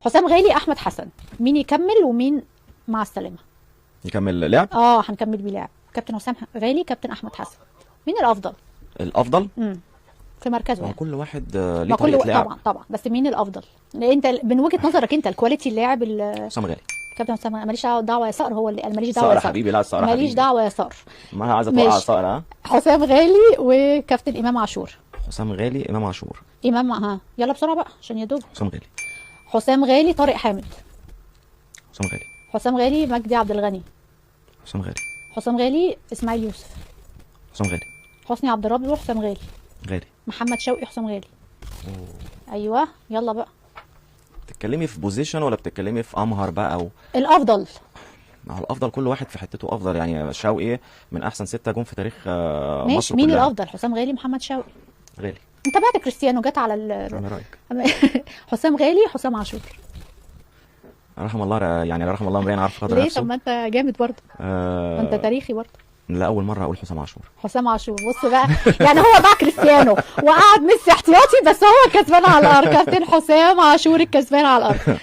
حسام غالي احمد حسن، مين يكمل ومين مع السلامه؟ نكمل لعب. هنكمل بيه لعب. كابتن حسام غالي، كابتن احمد حسن، مين الافضل؟ الافضل في مركزه هو يعني. كل واحد ما ليه طريقه لعب. طبعا بس مين الافضل؟ انت من وجهه نظرك انت الكواليتي اللاعب حسام غالي. كابتن حسام ماليش دعوه يا صقر، هو اللي ماليش دعوه صقر يا صقر حبيبي، لا صقر حبيبي ماليش دعوه يا صقر. ما عايزه توقع ماشي. صقر. ها حسام غالي وكابتن امام عاشور. حسام غالي، امام عاشور. يلا بسرعه بقى عشان يا دوب. حسام غالي. حسام غالي طارق حامد. حسام غالي. حسام غالي مجدي عبد الغني. حسام غالي. حسام غالي اسماعيل يوسف. حسام غالي. حسني عبد الرب وحسام غالي. غالي. محمد شوقي حسام غالي. ايوه يلا بقى. بتتكلمي في بوزيشن ولا بتتكلمي في امهر بقى الافضل؟ ما هو الافضل كل واحد في حتته افضل. يعني شوقي من احسن 6 جون في تاريخ مصر ماشي، مين كلها. الافضل؟ حسام غالي محمد شوقي. غالي. انت بعد كريستيانو جت على انا رايك. حسام غالي حسام عاشور. رحم الله يعني رحم الله امرئ عارف قدر ليه؟ نفسه. طب ما انت جامد برضه. ما انت تاريخي برضه. لاول مره اقول حسام عاشور. حسام عاشور. بص بقى، يعني هو باع كريستيانو وقعد ميسي احتياطي، بس هو الكسبان على الارض. كابتن حسام عاشور الكسبان على الارض.